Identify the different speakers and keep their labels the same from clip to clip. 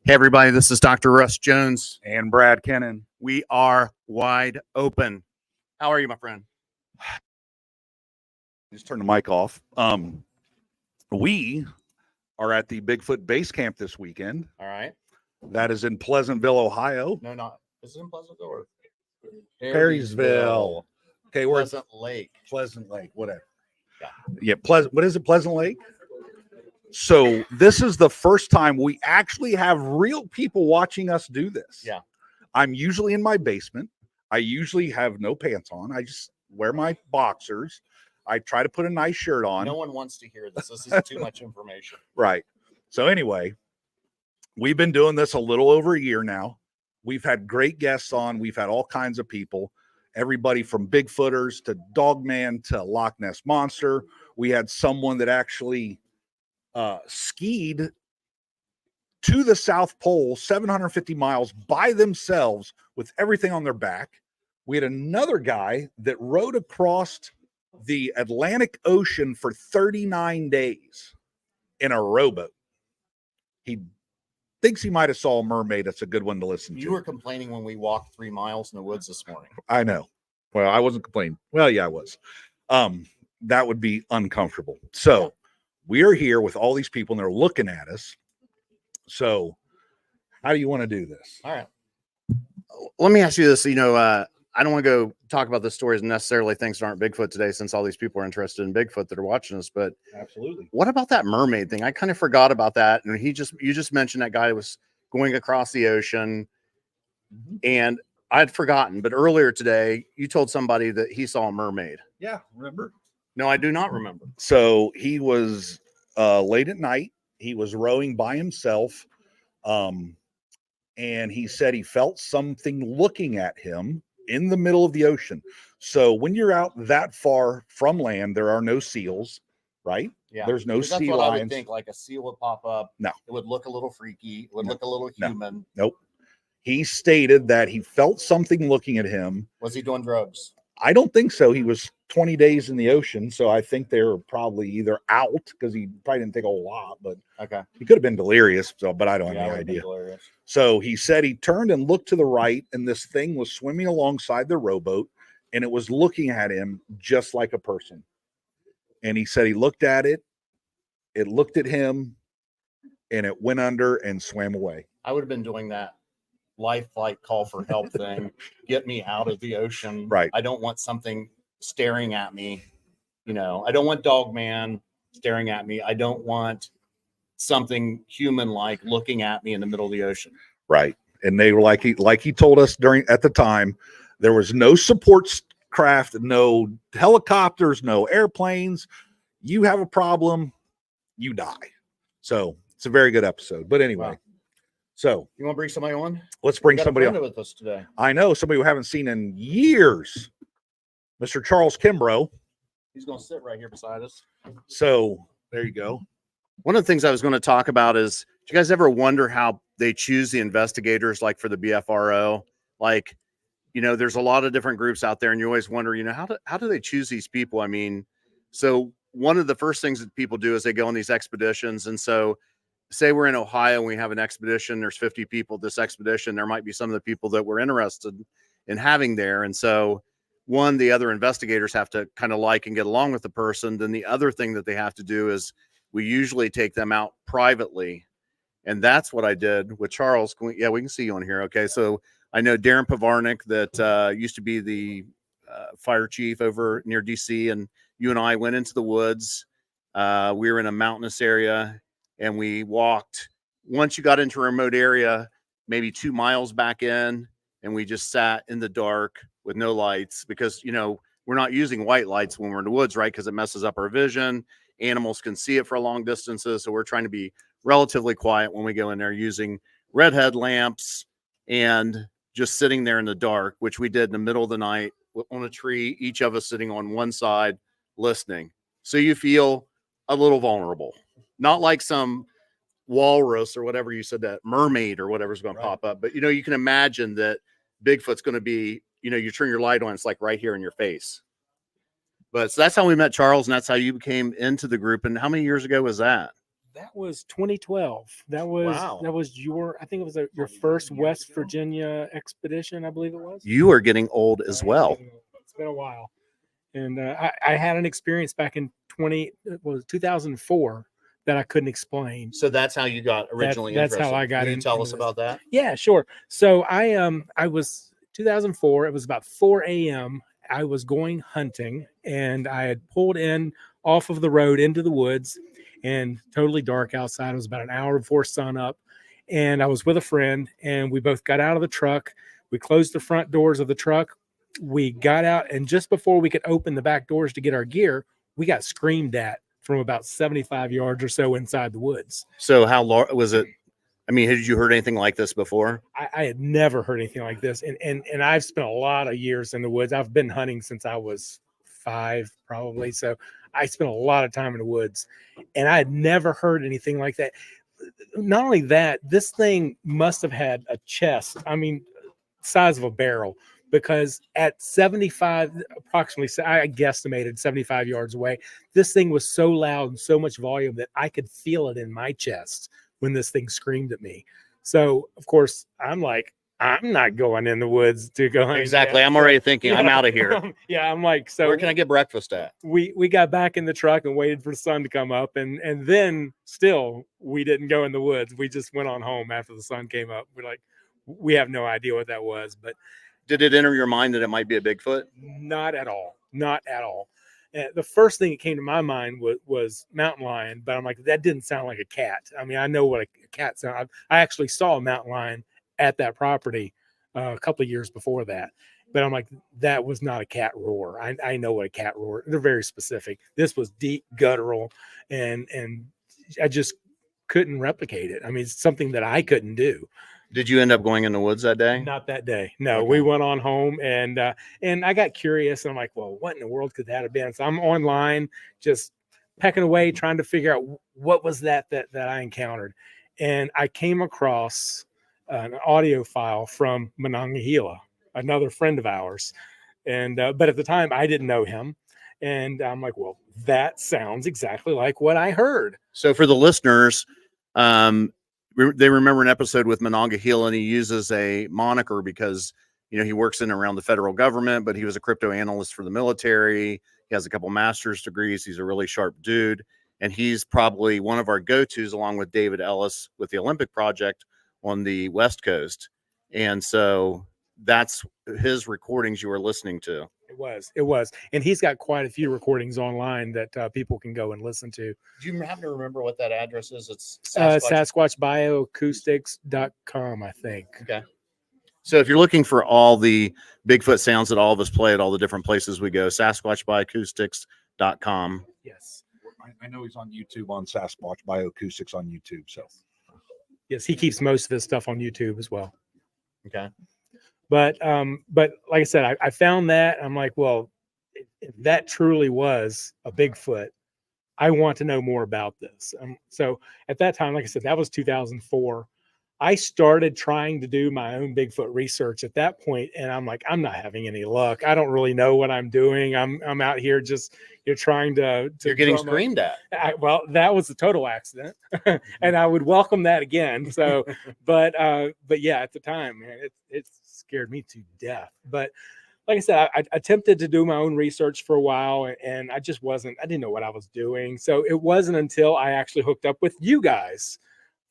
Speaker 1: Hey, everybody, this is Dr. Russ Jones.
Speaker 2: And Brad Kennan.
Speaker 1: We are wide open. How are you, my friend?
Speaker 2: Just turn the mic off. We are at the Bigfoot Basecamp this weekend.
Speaker 1: All right.
Speaker 2: That is in Pleasantville, Ohio.
Speaker 1: No, not. Is it in Pleasantville or
Speaker 2: Perrysville. Okay, we're
Speaker 1: Pleasant Lake.
Speaker 2: Pleasant Lake, whatever.
Speaker 1: Yeah.
Speaker 2: Pleasant. What is it? Pleasant Lake? So this is the first time we actually have real people watching us do this.
Speaker 1: Yeah.
Speaker 2: I'm usually in my basement. I usually have no pants on. I just wear my boxers. I try to put a nice shirt on.
Speaker 1: No one wants to hear this. This is too much information.
Speaker 2: Right. So anyway, we've been doing this a little over a year now. We've had great guests on. We've had all kinds of people, everybody from Bigfooters to Dogman to Loch Ness Monster. We had someone that actually skied to the South Pole 750 miles by themselves with everything on their back. We had another guy that rode across the Atlantic Ocean for 39 days in a rowboat. He thinks he might have saw a mermaid. That's a good one to listen to.
Speaker 1: You were complaining when we walked 3 miles in the woods this morning.
Speaker 2: I know. Well, I wasn't complaining. Well, yeah, I was. That would be uncomfortable. So we are here with all these people and they're looking at us. So how do you want to do this?
Speaker 1: All right. Let me ask you this. I don't want to go talk about the stories and necessarily things that aren't Bigfoot today, since all these people are interested in Bigfoot that are watching us. But
Speaker 2: absolutely,
Speaker 1: what about that mermaid thing? I kind of forgot about that. And you just mentioned that guy was going across the ocean, and I'd forgotten. But earlier today, you told somebody that he saw a mermaid.
Speaker 2: Yeah, remember?
Speaker 1: No, I do not remember.
Speaker 2: So he was late at night. He was rowing by himself, and he said he felt something looking at him in the middle of the ocean. So when you're out that far from land, there are no seals, right?
Speaker 1: Yeah.
Speaker 2: There's no sea
Speaker 1: that's what
Speaker 2: lions.
Speaker 1: I would think, like a seal would pop up.
Speaker 2: No.
Speaker 1: It would look a little freaky. It would look a little human.
Speaker 2: Nope. He stated that he felt something looking at him.
Speaker 1: Was he doing drugs?
Speaker 2: I don't think so. He was 20 days in the ocean, so I think they were probably either out, because he probably didn't take a whole lot, but
Speaker 1: okay,
Speaker 2: he could have been delirious. So, but I don't have any idea. So he said he turned and looked to the right, and this thing was swimming alongside the rowboat, and it was looking at him just like a person. And he said he looked at it, it looked at him, and it went under and swam away.
Speaker 1: I would have been doing that life flight call for help thing. Get me out of the ocean.
Speaker 2: Right.
Speaker 1: I don't want something staring at me. I don't want Dogman staring at me. I don't want something human-like looking at me in the middle of the ocean.
Speaker 2: Right. And they were like he told us at the time, there was no support craft, no helicopters, no airplanes. You have a problem, you die. So it's a very good episode. But anyway. Wow. So
Speaker 1: you want to bring somebody on?
Speaker 2: Let's bring somebody on
Speaker 1: with us today.
Speaker 2: I know somebody we haven't seen in years, Mr. Charles Kimbrough.
Speaker 1: He's going to sit right here beside us.
Speaker 2: So there you go.
Speaker 1: One of the things I was going to talk about is, do you guys ever wonder how they choose the investigators, like for the BFRO? Like, there's a lot of different groups out there, and you always wonder, how do they choose these people? I mean, so one of the first things that people do is they go on these expeditions, and so say we're in Ohio and we have an expedition, there's 50 people at this expedition, there might be some of the people that we're interested in having there. And so the other investigators have to kind of like and get along with the person. Then the other thing that they have to do is we usually take them out privately. And that's what I did with Charles. We can see you on here. Okay. So I know Darren Pavarnik that used to be the fire chief over near DC, and you and I went into the woods. We were in a mountainous area, and we walked, once you got into a remote area, maybe 2 miles back in, and we just sat in the dark with no lights, because, we're not using white lights when we're in the woods, right? Because it messes up our vision. Animals can see it for long distances. So we're trying to be relatively quiet when we go in there, using red headlamps and just sitting there in the dark, which we did in the middle of the night on a tree, each of us sitting on one side listening. So you feel a little vulnerable. Not like some walrus or whatever you said, that mermaid or whatever's going to pop up. But, you can imagine that Bigfoot's going to be, you turn your light on, it's like right here in your face. But so that's how we met Charles, and that's how you came into the group. And how many years ago was that?
Speaker 3: That was 2012. That was
Speaker 1: Wow.
Speaker 3: I think it was your first West Virginia expedition, I believe it was.
Speaker 1: You are getting old as well.
Speaker 3: It's been a while. And I had an experience back in 2004 that I couldn't explain.
Speaker 1: So that's how you got originally
Speaker 3: That's
Speaker 1: interested.
Speaker 3: how I got
Speaker 1: Can you
Speaker 3: in-
Speaker 1: tell
Speaker 3: into
Speaker 1: us
Speaker 3: this.
Speaker 1: about that?
Speaker 3: Yeah, sure. So I was 2004. It was about 4 a.m. I was going hunting, and I had pulled in off of the road into the woods, and totally dark outside. It was about an hour before sun up, and I was with a friend, and we both got out of the truck. We closed the front doors of the truck. We got out, and just before we could open the back doors to get our gear, we got screamed at from about 75 yards or so inside the woods.
Speaker 1: So how large was it? I mean, had you heard anything like this before?
Speaker 3: I had never heard anything like this. And I've spent a lot of years in the woods. I've been hunting since I was 5, probably. So I spent a lot of time in the woods, and I had never heard anything like that. Not only that, this thing must have had a chest. I mean, size of a barrel, because at 75, approximately, I guesstimated 75 yards away, this thing was so loud and so much volume that I could feel it in my chest when this thing screamed at me. So, of course, I'm like, I'm not going in the woods to go hunt.
Speaker 1: Exactly. I'm already thinking, I'm out of here.
Speaker 3: Yeah, I'm like, so
Speaker 1: where can I get breakfast at?
Speaker 3: We got back in the truck and waited for the sun to come up, and then still we didn't go in the woods. We just went on home after the sun came up. We're like, we have no idea what that was, but
Speaker 1: did it enter your mind that it might be a Bigfoot?
Speaker 3: Not at all. Not at all. The first thing that came to my mind was mountain lion, but I'm like, that didn't sound like a cat. I mean, I know what a cat sounds. I actually saw a mountain lion at that property a couple of years before that, but I'm like, that was not a cat roar. I know what a cat roar. They're very specific. This was deep guttural, and I just couldn't replicate it. I mean, it's something that I couldn't do.
Speaker 1: Did you end up going in the woods that day?
Speaker 3: Not that day. No,
Speaker 1: Okay.
Speaker 3: We went on home, and I got curious, and I'm like, well, what in the world could that have been? So I'm online, just pecking away, trying to figure out what was that I encountered. And I came across an audio file from Monongahela, another friend of ours. And, but at the time I didn't know him. And I'm like, well, that sounds exactly like what I heard.
Speaker 1: So for the listeners, they remember an episode with Monongahela, and he uses a moniker because, you know, he works in and around the federal government, but he was a crypto analyst for the military. He has a couple master's degrees. He's a really sharp dude. And he's probably one of our go-tos, along with David Ellis with the Olympic Project on the West Coast. And so that's his recordings you were listening to.
Speaker 3: It was. And he's got quite a few recordings online that people can go and listen to.
Speaker 1: Do you happen to remember what that address is? It's
Speaker 3: sasquatchbioacoustics.com, I think.
Speaker 1: Okay. So if you're looking for all the Bigfoot sounds that all of us play at all the different places we go, sasquatchbioacoustics.com.
Speaker 3: Yes.
Speaker 2: I know he's on YouTube on Sasquatch Bioacoustics on YouTube. So
Speaker 3: yes, he keeps most of his stuff on YouTube as well.
Speaker 1: Okay.
Speaker 3: But like I said, I found that. I'm like, well, if that truly was a Bigfoot, I want to know more about this. So at that time, like I said, that was 2004. I started trying to do my own Bigfoot research at that point, and I'm like, I'm not having any luck. I don't really know what I'm doing. I'm out here just trying to.
Speaker 1: You're getting screamed at.
Speaker 3: Well, that was a total accident, and I would welcome that again. So, but yeah, at the time, man, it scared me to death. But like I said, I attempted to do my own research for a while, and I didn't know what I was doing. So it wasn't until I actually hooked up with you guys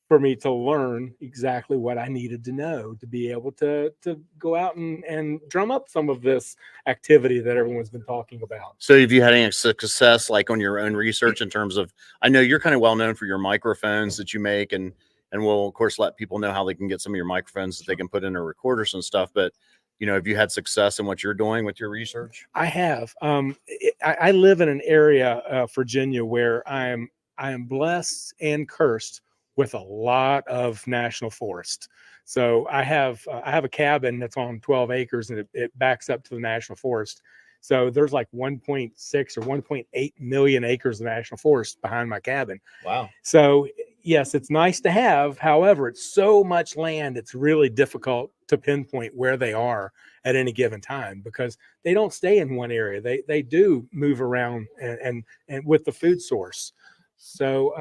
Speaker 3: for me to learn exactly what I needed to know to be able to go out and drum up some of this activity that everyone's been talking about.
Speaker 1: So have you had any success like on your own research in terms of, I know you're kind of well known for your microphones that you make, and we'll of course let people know how they can get some of your microphones that they can put in their recorders and stuff. But, you know, have you had success in what you're doing with your research?
Speaker 3: I have. I live in an area, Virginia, where I am blessed and cursed with a lot of national forest. So I have a cabin that's on 12 acres, and it backs up to the national forest. So there's like 1.6 or 1.8 million acres of national forest behind my cabin.
Speaker 1: Wow.
Speaker 3: So yes, it's nice to have. However, it's so much land, it's really difficult to pinpoint where they are at any given time, because they don't stay in one area. They do move around and with the food source. So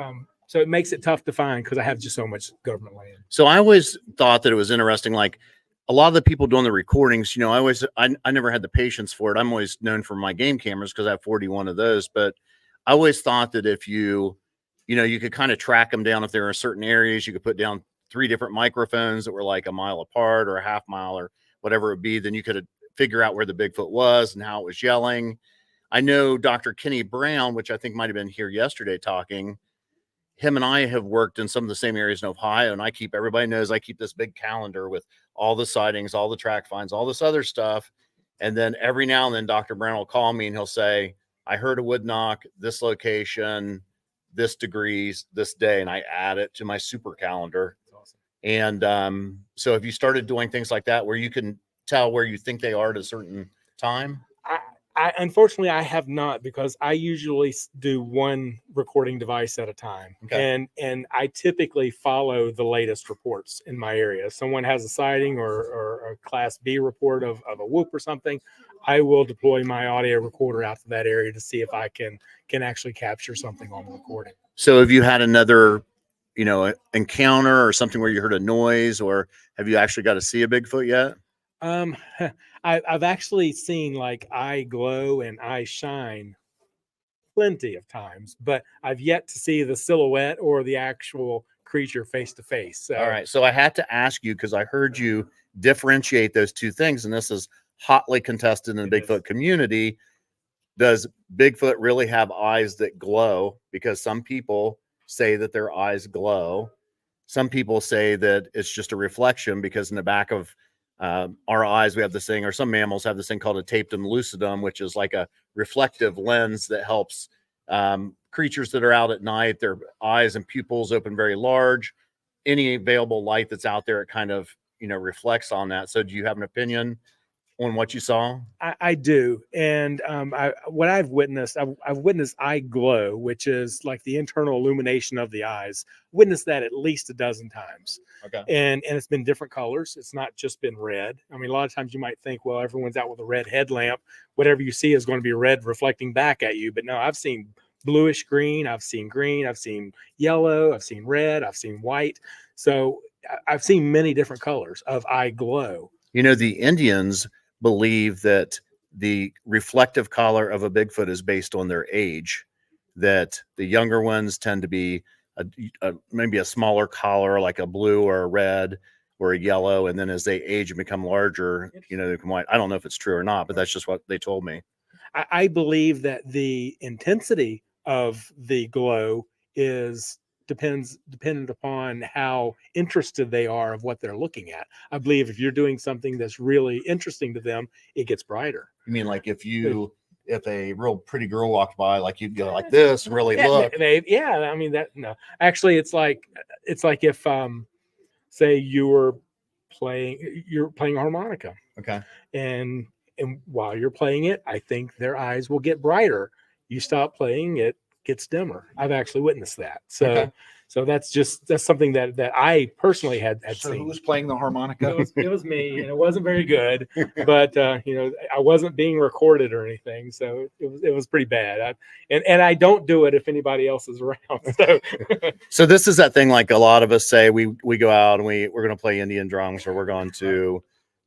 Speaker 3: So it makes it tough to find because I have just so much government land.
Speaker 1: So I always thought that it was interesting. Like a lot of the people doing the recordings, I never had the patience for it. I'm always known for my game cameras because I have 41 of those. But I always thought that if you could kind of track them down. If there are certain areas, you could put down 3 different microphones that were like a mile apart or a half mile or whatever it would be. Then you could figure out where the Bigfoot was and how it was yelling. I know Dr. Kenny Brown, which I think might have been here yesterday talking. Him and I have worked in some of the same areas in Ohio, and everybody knows I keep this big calendar with all the sightings, all the track finds, all this other stuff. And then every now and then Dr. Brown will call me and he'll say, I heard a wood knock, this location, this degrees, this day, and I add it to my super calendar.
Speaker 3: That's awesome.
Speaker 1: And so have you started doing things like that where you can tell where you think they are at a certain time?
Speaker 3: I unfortunately I have not, because I usually do one recording device at a time.
Speaker 1: Okay.
Speaker 3: And I typically follow the latest reports in my area. If someone has a sighting or a class B report of a whoop or something, I will deploy my audio recorder out to that area to see if I can actually capture something on the recording.
Speaker 1: So have you had another, encounter or something where you heard a noise, or have you actually got to see a Bigfoot yet?
Speaker 3: I've actually seen like eye glow and eye shine plenty of times, but I've yet to see the silhouette or the actual creature face to face. So,
Speaker 1: all right. So I had to ask you because I heard you differentiate those two things, and this is hotly contested in the Bigfoot community. Does Bigfoot really have eyes that glow? Because some people say that their eyes glow. Some people say that it's just a reflection because in the back of our eyes, we have this thing, or some mammals have this thing called a tapetum lucidum, which is like a reflective lens that helps creatures that are out at night, their eyes and pupils open very large. Any available light that's out there, it kind of, reflects on that. So do you have an opinion on what you saw?
Speaker 3: I do. And what I've witnessed eye glow, which is like the internal illumination of the eyes. Witnessed that at least a dozen times.
Speaker 1: Okay.
Speaker 3: And it's been different colors. It's not just been red. I mean, a lot of times you might think, well, everyone's out with a red headlamp. Whatever you see is going to be red reflecting back at you. But no, I've seen bluish green. I've seen yellow. I've seen red. I've seen white. So I've seen many different colors of eye glow.
Speaker 1: The Indians believe that the reflective color of a Bigfoot is based on their age, that the younger ones tend to be maybe a smaller color, like a blue or a red or a yellow. And then as they age and become larger, they become white. I don't know if it's true or not, but that's just what they told me.
Speaker 3: I believe that the intensity of the glow is dependent upon how interested they are of what they're looking at. I believe if you're doing something that's really interesting to them, it gets brighter.
Speaker 1: You mean like if a real pretty girl walked by, like you'd go like this and really look?
Speaker 3: Yeah, I mean that. No, actually, it's like if say you're playing harmonica.
Speaker 1: Okay.
Speaker 3: And while you're playing it, I think their eyes will get brighter. You stop playing, it gets dimmer. I've actually witnessed that. So,
Speaker 1: okay.
Speaker 3: So that's something that I personally had
Speaker 2: so
Speaker 3: seen.
Speaker 2: Who was playing the harmonica?
Speaker 3: It was me, and it wasn't very good, but I wasn't being recorded or anything, so it was pretty bad. And I don't do it if anybody else is around.
Speaker 1: So this is that thing, like a lot of us say, we go out and we're going to play Indian drums, or we're going to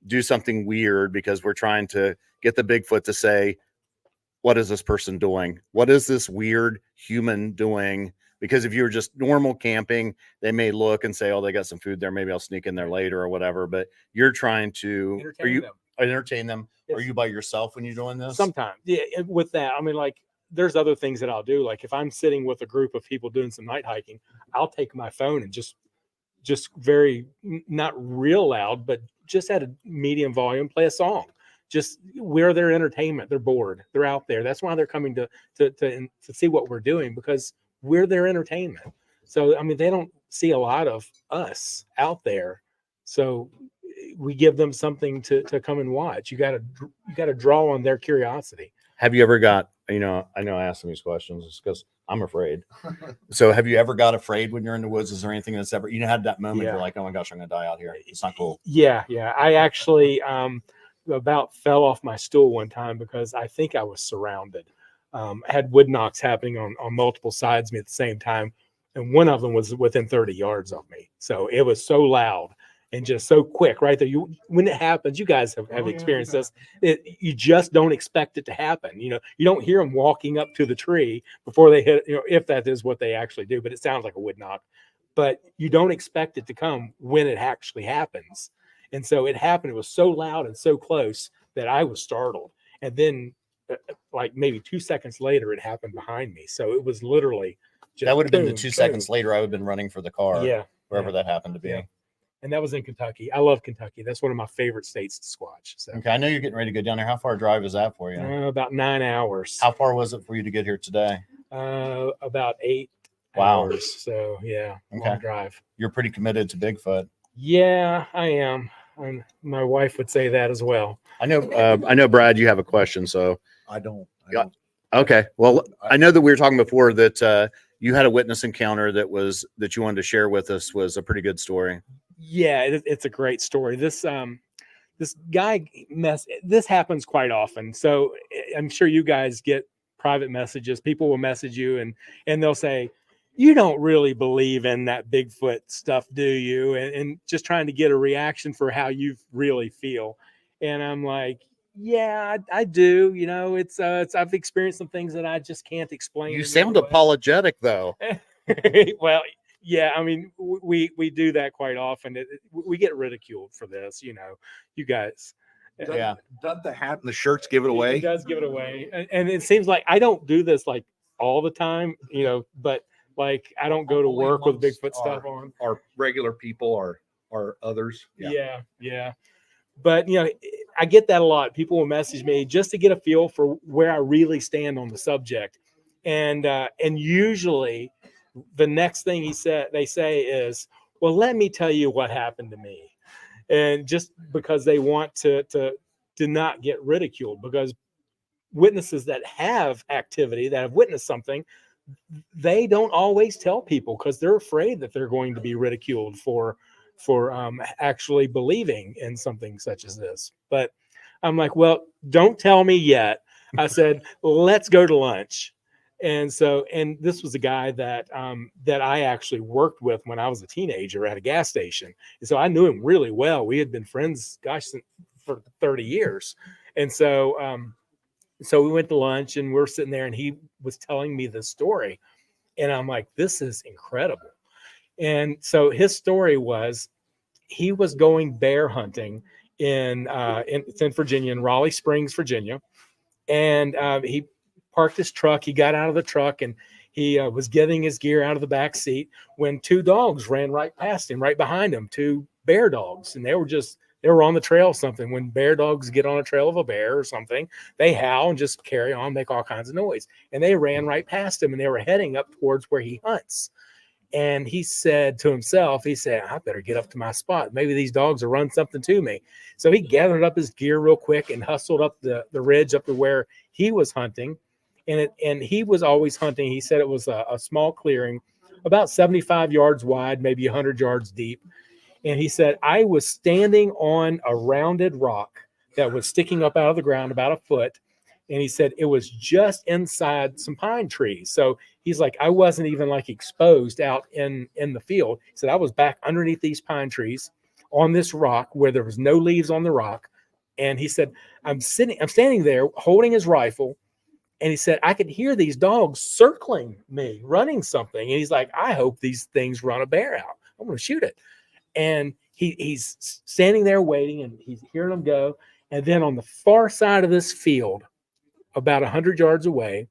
Speaker 1: do something weird because we're trying to get the Bigfoot to say, what is this person doing? What is this weird human doing? Because if you were just normal camping, they may look and say, oh, they got some food there. Maybe I'll sneak in there later or whatever. But you're trying to entertain them. Yes. Are you by yourself when you're doing this?
Speaker 3: Sometimes. Yeah. With that, I mean, like there's other things that I'll do. Like if I'm sitting with a group of people doing some night hiking, I'll take my phone and just very, not real loud, but just at a medium volume, play a song. Just we're their entertainment. They're bored. They're out there. That's why they're coming to see what we're doing, because we're their entertainment. So, I mean, they don't see a lot of us out there. So we give them something to come and watch. You got to draw on their curiosity.
Speaker 1: Have you ever got, I know I ask them these questions because I'm afraid. So have you ever got afraid when you're in the woods? Is there anything that's ever, had that moment you're like, oh my gosh, I'm going to die out here. It's not cool.
Speaker 3: Yeah. I actually about fell off my stool one time because I think I was surrounded. I had wood knocks happening on multiple sides of me at the same time. and one of them was within 30 yards of me. So it was so loud and just so quick right there. When it happens, you guys have experienced this. You just don't expect it to happen. You don't hear them walking up to the tree before they hit, if that is what they actually do, but it sounds like a wood knock. But you don't expect it to come when it actually happens. And so it happened. It was so loud and so close that I was startled. And then like maybe 2 seconds later, it happened behind me. So it was literally just
Speaker 1: That would have been the
Speaker 3: boom,
Speaker 1: 2
Speaker 3: boom.
Speaker 1: seconds later. I would have been running for the car.
Speaker 3: Yeah.
Speaker 1: Wherever that happened to be.
Speaker 3: Yeah. And that was in Kentucky. I love Kentucky. That's one of my favorite states to squatch. So
Speaker 1: Okay. I know you're getting ready to go down there. How far a drive is that for you?
Speaker 3: about 9 hours.
Speaker 1: How far was it for you to get here today?
Speaker 3: About 8
Speaker 1: Wow.
Speaker 3: hours. So yeah,
Speaker 1: Okay.
Speaker 3: long drive.
Speaker 1: You're pretty committed to Bigfoot.
Speaker 3: Yeah, I am. And my wife would say that as well.
Speaker 1: I know, Brad, you have a question. So
Speaker 2: I don't.
Speaker 1: okay. Well, I know that we were talking before that you had a witness encounter that you wanted to share with us. Was a pretty good story.
Speaker 3: Yeah, it's a great story. This guy this happens quite often. So I'm sure you guys get private messages. People will message you and they'll say, you don't really believe in that Bigfoot stuff, do you? And just trying to get a reaction for how you really feel. And I'm like, yeah, I do. It's I've experienced some things that I just can't explain.
Speaker 1: You sound apologetic though.
Speaker 3: Well, yeah, I mean, we do that quite often. We get ridiculed for this, you guys.
Speaker 1: Yeah.
Speaker 2: Doesn't the hat and the shirts give it away?
Speaker 3: It does give it away. And it seems like I don't do this like all the time, but like I don't go to work with Bigfoot stuff on.
Speaker 2: Our regular people are others.
Speaker 3: Yeah. But I get that a lot. People will message me just to get a feel for where I really stand on the subject. And usually the next thing they say is, well, let me tell you what happened to me. And just because they want to not get ridiculed, because witnesses that have activity, that have witnessed something, they don't always tell people because they're afraid that they're going to be ridiculed for actually believing in something such as this. But I'm like, well, don't tell me yet. I said, let's go to lunch. And this was a guy that I actually worked with when I was a teenager at a gas station. And so I knew him really well. We had been friends, for 30 years. And so we went to lunch and we're sitting there and he was telling me the story. And I'm like, this is incredible. And so his story was he was going bear hunting in Virginia, in Raleigh Springs, Virginia. And he parked his truck. He got out of the truck and he was getting his gear out of the back seat when 2 dogs ran right past him, right behind him, 2 bear dogs. And they were on the trail of something. When bear dogs get on a trail of a bear or something, they howl and just carry on, make all kinds of noise. And they ran right past him and they were heading up towards where he hunts. And he said to himself, I better get up to my spot. Maybe these dogs will run something to me. So he gathered up his gear real quick and hustled up the ridge up to where he was hunting. And he was always hunting. He said it was a small clearing, about 75 yards wide, maybe 100 yards deep. And he said, I was standing on a rounded rock that was sticking up out of the ground about a foot. And he said it was just inside some pine trees. So he's like, I wasn't even like exposed out in the field. He said, I was back underneath these pine trees on this rock where there was no leaves on the rock. And he said, I'm standing there holding his rifle. And he said, I could hear these dogs circling me, running something. And he's like, I hope these things run a bear out. I'm going to shoot it. And he's standing there waiting and he's hearing them go. And then on the far side of this field, about 100 yards away,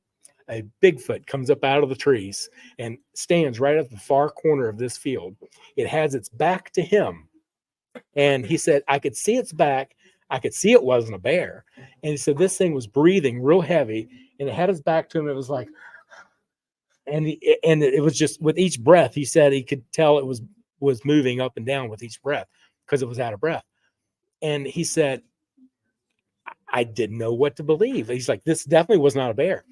Speaker 3: a Bigfoot comes up out of the trees and stands right at the far corner of this field. It has its back to him. And he said, I could see its back. I could see it wasn't a bear. And he said, this thing was breathing real heavy and it had its back to him. It was like, and it was just with each breath, he said he could tell it was moving up and down with each breath because it was out of breath. And he said, I didn't know what to believe. He's like, this definitely was not a bear.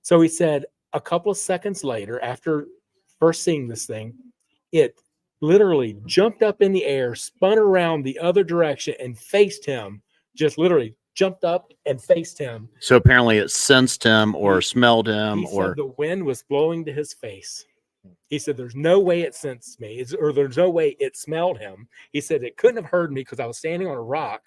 Speaker 3: So he said a couple of seconds later, after first seeing this thing, it literally jumped up in the air, spun around the other direction and faced him, just literally jumped up and faced him.
Speaker 1: So apparently it sensed him or smelled him,
Speaker 3: He said the wind was blowing to his face. He said, there's no way it sensed me, or there's no way it smelled him. He said, it couldn't have heard me because I was standing on a rock.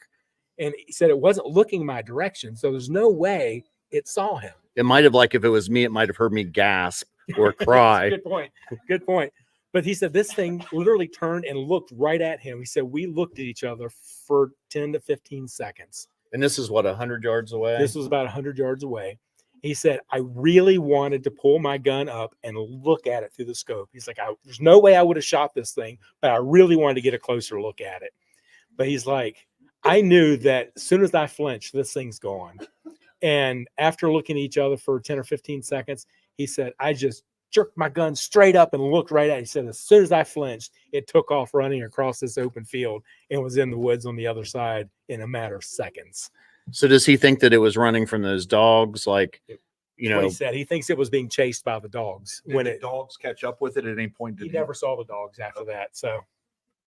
Speaker 3: And he said, it wasn't looking my direction. So there's no way it saw him.
Speaker 1: It might have, like, if it was me, it might have heard me gasp or cry.
Speaker 3: Good point. Good point. But he said, this thing literally turned and looked right at him. He said, we looked at each other for 10 to 15 seconds.
Speaker 1: And this is what, 100 yards away?
Speaker 3: This was about 100 yards away. He said, I really wanted to pull my gun up and look at it through the scope. He's like, there's no way I would have shot this thing, but I really wanted to get a closer look at it. But he's like, I knew that as soon as I flinched, this thing's gone. And after looking at each other for 10 or 15 seconds, he said, I just jerked my gun straight up and looked right at it. He said, as soon as I flinched, it took off running across this open field and was in the woods on the other side in a matter of seconds.
Speaker 1: So does he think that it was running from those dogs? Like, you know,
Speaker 3: What he said, he thinks it was being chased by the dogs.
Speaker 2: When the dogs catch up with it at any point?
Speaker 3: He never saw the dogs after that. So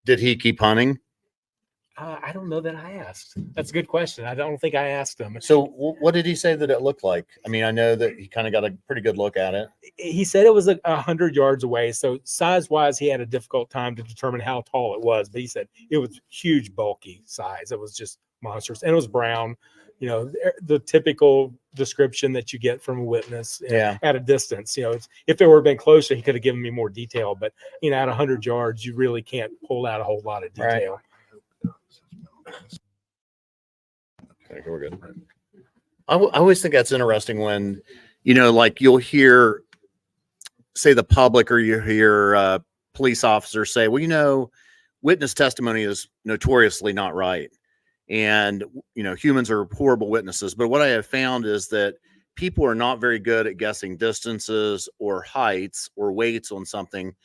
Speaker 1: did he keep hunting?
Speaker 3: I don't know that I asked. That's a good question. I don't think I asked him.
Speaker 1: So what did he say that it looked like? I mean, I know that he kind of got a pretty good look at it.
Speaker 3: He said it was 100 yards away. So size wise, he had a difficult time to determine how tall it was. But he said it was huge, bulky size. It was just monstrous. And it was brown, you know, the typical description that you get from a witness at a distance. You know, if it would have been closer, he could have given me more detail. But, you know, at 100 yards, you really can't pull out a whole lot of detail.
Speaker 1: Right. Okay, we're good. I always think that's interesting when, you know, like you'll hear, say, the public, or you hear police officers say, well, you know, witness testimony is notoriously not right. And, you know, humans are horrible witnesses. But what I have found is that people are not very good at guessing distances or heights or weights on something.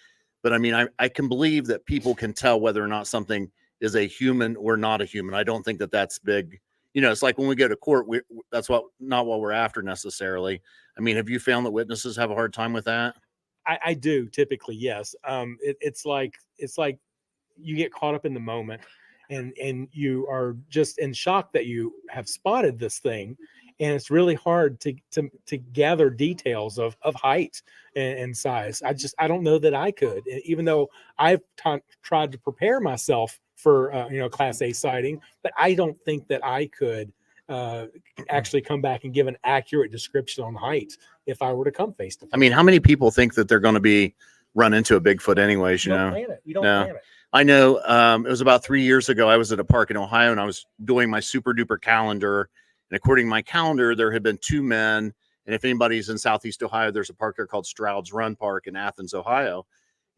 Speaker 1: But I mean, I can believe that people can tell whether or not something is a human or not a human. I don't think that that's big. You know, it's like when we go to court, that's not what we're after necessarily. I mean, have you found that witnesses have a hard time with that?
Speaker 3: I do typically, yes. It's like you get caught up in the moment, and you are just in shock that you have spotted this thing, and it's really hard to gather details of height and size. I don't know that I could, even though I've tried to prepare myself for Class A sighting, but I don't think that I could actually come back and give an accurate description on height if I were to come face to face.
Speaker 1: I mean, how many people think that they're going to be run into a Bigfoot anyways? You know,
Speaker 3: you don't plan it.
Speaker 1: I know. It was about 3 years ago. I was at a park in Ohio, and I was doing my super duper calendar. And according to my calendar, there had been 2 men. And if anybody's in Southeast Ohio, there's a park there called Stroud's Run Park in Athens, Ohio.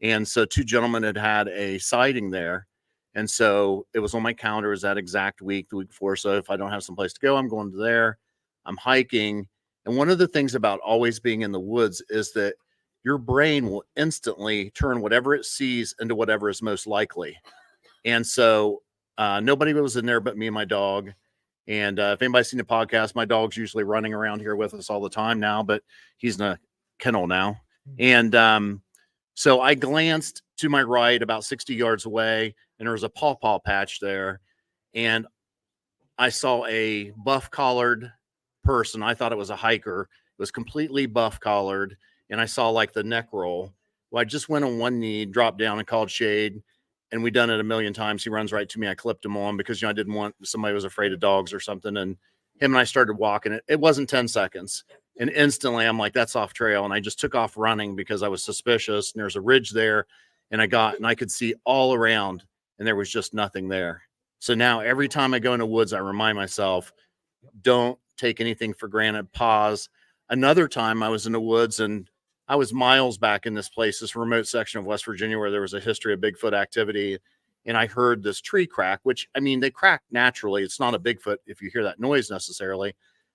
Speaker 1: And so 2 gentlemen had a sighting there. And so it was on my calendar. It was that exact week, the week before. So if I don't have some place to go, I'm going to there. I'm hiking. And one of the things about always being in the woods is that your brain will instantly turn whatever it sees into whatever is most likely. And so nobody was in there but me and my dog. And if anybody's seen the podcast, my dog's usually running around here with us all the time now, but he's in a kennel now. And so I glanced to my right about 60 yards away, and there was a pawpaw patch there. And I saw a buff-collared person. I thought it was a hiker. It was completely buff-collared, and I saw like the neck roll. Well, I just went on one knee, dropped down, and called shade. And we've done it a million times. He runs right to me. I clipped him on because, you know, I didn't want somebody was afraid of dogs or something. And him and I started walking. It wasn't 10 seconds. And instantly I'm like, that's off trail. And I just took off running because I was suspicious. And there's a ridge there. And I could see all around, and there was just nothing there. So now every time I go in the woods, I remind myself, don't take anything for granted. Pause. Another time I was in the woods, and I was miles back in this place, this remote section of West Virginia where there was a history of Bigfoot activity. And I heard this tree crack, which, I mean, they crack naturally. It's not a Bigfoot if you hear that noise necessarily.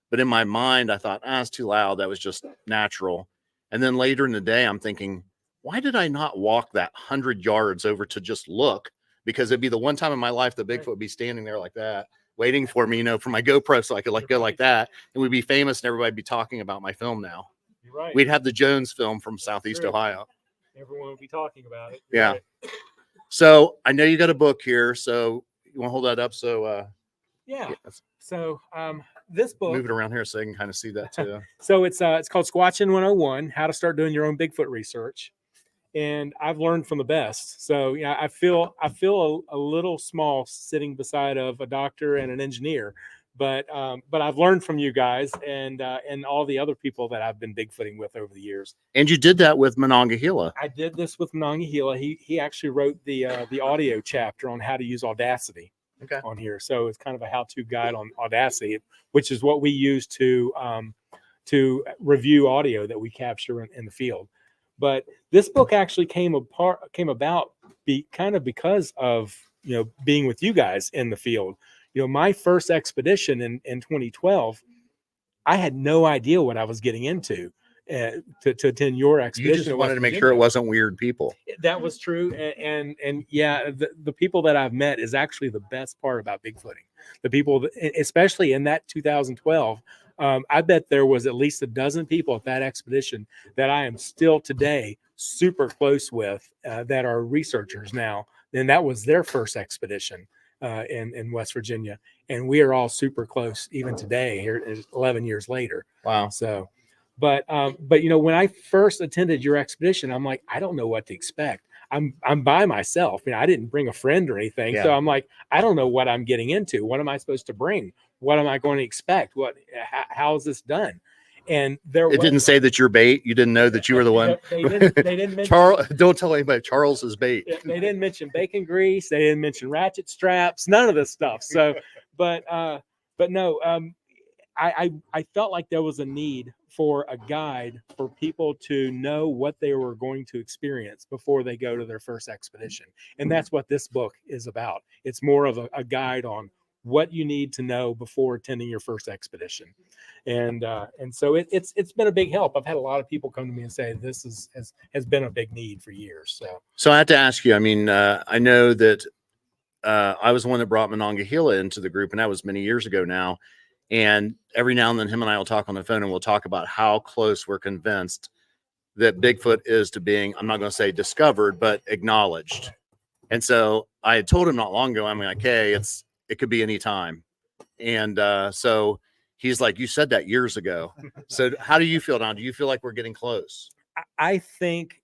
Speaker 1: But in my mind, I thought, it's too loud. That was just natural. And then later in the day, I'm thinking, why did I not walk that 100 yards over to just look? Because it'd be the one time in my life that Bigfoot would be standing there like that, waiting for me, you know, for my GoPro so I could go like that. And we'd be famous and everybody'd be talking about my film now.
Speaker 3: You're right.
Speaker 1: We'd have the Jones film from Southeast Ohio.
Speaker 3: Everyone would be talking about it.
Speaker 1: Yeah.
Speaker 3: Right.
Speaker 1: So I know you got a book here. So you want to hold that up? So
Speaker 3: yeah. So this book,
Speaker 1: move it around here so I can kind of see that too.
Speaker 3: So it's called Squatching 101: How to Start Doing Your Own Bigfoot Research. and I've learned from the best. So yeah, I feel a little small sitting beside of a doctor and an engineer, but I've learned from you guys and all the other people that I've been bigfooting with over the years.
Speaker 1: And you did that with Monongahela.
Speaker 3: I did this with Monongahela. He actually wrote the audio chapter on how to use Audacity on here. So it's kind of a how-to guide on Audacity, which is what we use to review audio that we capture in the field. But this book actually came about because of being with you guys in the field. My first expedition in 2012, I had no idea what I was getting into to attend your expedition.
Speaker 1: You just wanted to make sure it wasn't weird people.
Speaker 3: That was true. And yeah, the people that I've met is actually the best part about bigfooting. The people, especially in that 2012, I bet there was at least a dozen people at that expedition that I am still today super close with that are researchers now. And that was their first expedition in West Virginia. And we are all super close even today, here 11 years later.
Speaker 1: Wow.
Speaker 3: So, but when I first attended your expedition, I'm like, I don't know what to expect. I'm by myself. I didn't bring a friend or anything.
Speaker 1: Yeah.
Speaker 3: So I'm like, I don't know what I'm getting into. What am I supposed to bring? What am I going to expect? How is this done? And
Speaker 1: it didn't say that you're bait. You didn't know that you were the one.
Speaker 3: They didn't mention
Speaker 1: Charles. Don't tell anybody. Charles is bait.
Speaker 3: They didn't mention bacon grease. They didn't mention ratchet straps. None of this stuff. So, but no. I felt like there was a need for a guide for people to know what they were going to experience before they go to their first expedition. And that's what this book is about. It's more of a guide on what you need to know before attending your first expedition. And so it's been a big help. I've had a lot of people come to me and say this has been a big need for years.
Speaker 1: So I have to ask you, I know that I was the one that brought Monongahela into the group, and that was many years ago now. And every now and then him and I will talk on the phone and we'll talk about how close we're convinced that Bigfoot is to being, I'm not going to say discovered, but acknowledged. And so I had told him not long ago, I'm like, hey, it could be any time. And so he's like, you said that years ago. So how do you feel now? Do you feel like we're getting close?
Speaker 3: I think,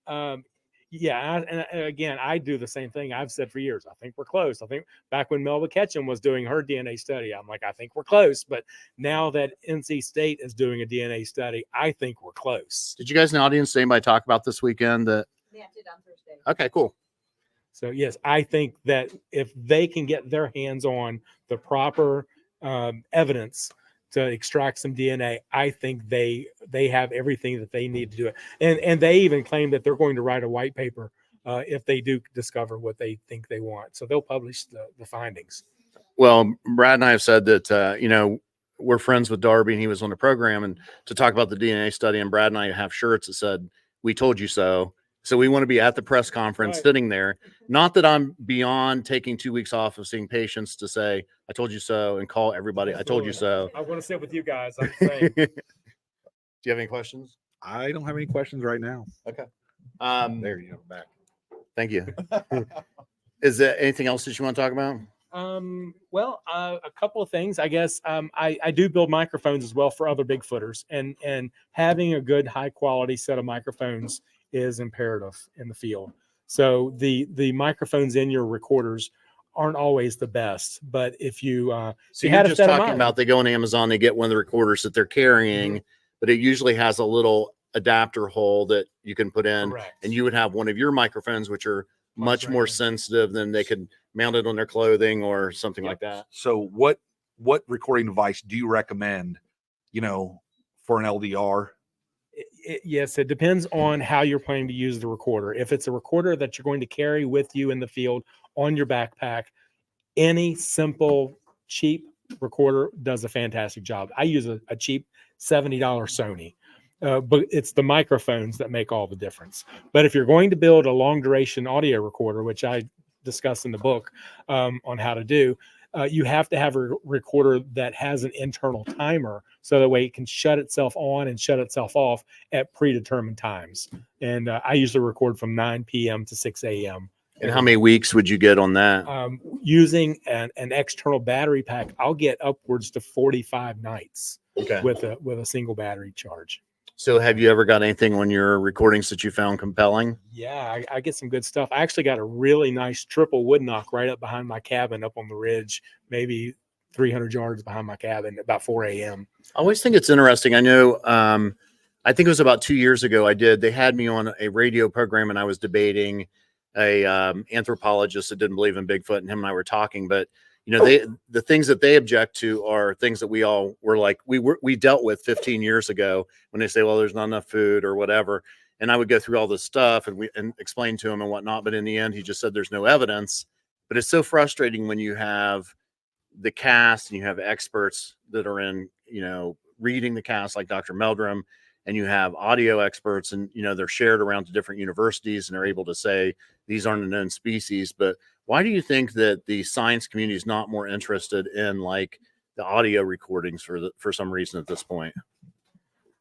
Speaker 3: yeah. And again, I do the same thing I've said for years. I think we're close. I think back when Melba Ketchum was doing her DNA study, I'm like, I think we're close. But now that NC State is doing a DNA study, I think we're close.
Speaker 1: Did you guys in the audience, anybody talk about this weekend?
Speaker 4: Yeah, did on Thursday.
Speaker 1: Okay, cool.
Speaker 3: So yes, I think that if they can get their hands on the proper evidence to extract some DNA, I think they have everything that they need to do it. And they even claim that they're going to write a white paper if they do discover what they think they want. So they'll publish the findings.
Speaker 1: Well, Brad and I have said that, we're friends with Darby and he was on the program and to talk about the DNA study, and Brad and I have shirts that said, we told you so. So we want to be at the press conference, sitting there. Not that I'm beyond taking 2 weeks off of seeing patients to say, I told you so, and call everybody. I told you so.
Speaker 3: I want to sit with you guys. I'm saying.
Speaker 1: Do you have any questions?
Speaker 2: I don't have any questions right now.
Speaker 1: Okay.
Speaker 2: There you go. Back.
Speaker 1: Thank you. Is there anything else that you want to talk about?
Speaker 3: Well, a couple of things, I guess. I do build microphones as well for other Bigfooters, and having a good high quality set of microphones is imperative in the field. So the microphones in your recorders aren't always the best, but if you
Speaker 1: so you're just talking about, they go on Amazon, they get one of the recorders that they're carrying, but it usually has a little adapter hole that you can put in.
Speaker 3: Correct.
Speaker 1: And you would have one of your microphones, which are much more sensitive than they could mount it on their clothing or something like that.
Speaker 2: So what recording device do you recommend, for an LDR?
Speaker 3: Yes, it depends on how you're planning to use the recorder. If it's a recorder that you're going to carry with you in the field on your backpack, any simple, cheap recorder does a fantastic job. I use a cheap $70 Sony, but it's the microphones that make all the difference. But if you're going to build a long duration audio recorder, which I discuss in the book on how to do, you have to have a recorder that has an internal timer, so that way it can shut itself on and shut itself off at predetermined times. And I usually record from 9 p.m. to 6 a.m.
Speaker 1: And how many weeks would you get on that?
Speaker 3: Using an external battery pack, I'll get upwards to 45 nights with a single battery charge.
Speaker 1: So have you ever got anything on your recordings that you found compelling?
Speaker 3: Yeah, I get some good stuff. I actually got a really nice triple wood knock right up behind my cabin up on the ridge, maybe 300 yards behind my cabin, about 4 a.m.
Speaker 1: I always think it's interesting. I know, I think it was about 2 years ago. They had me on a radio program, and I was debating a anthropologist that didn't believe in Bigfoot, and him and I were talking. But the things that they object to are things that we all were like we dealt with 15 years ago when they say, well, there's not enough food or whatever. And I would go through all this stuff and explain to him and whatnot. But in the end, he just said there's no evidence. But it's so frustrating when you have the cast and you have experts that are in, reading the cast like Dr. Meldrum, and you have audio experts, and, they're shared around to different universities and are able to say these aren't a known species. But why do you think that the science community is not more interested in like the audio recordings for some reason at this point?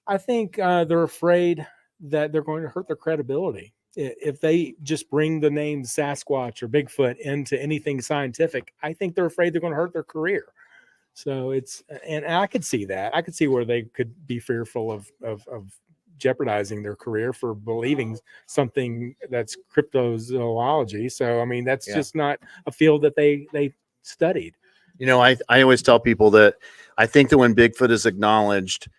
Speaker 3: I think they're afraid that they're going to hurt their credibility. If they just bring the name Sasquatch or Bigfoot into anything scientific, I think they're afraid they're going to hurt their career. So and I could see that. I could see where they could be fearful of jeopardizing their career for believing something that's cryptozoology. So, I mean, that's just not a field that they studied.
Speaker 1: I always tell people that I think that when Bigfoot is acknowledged,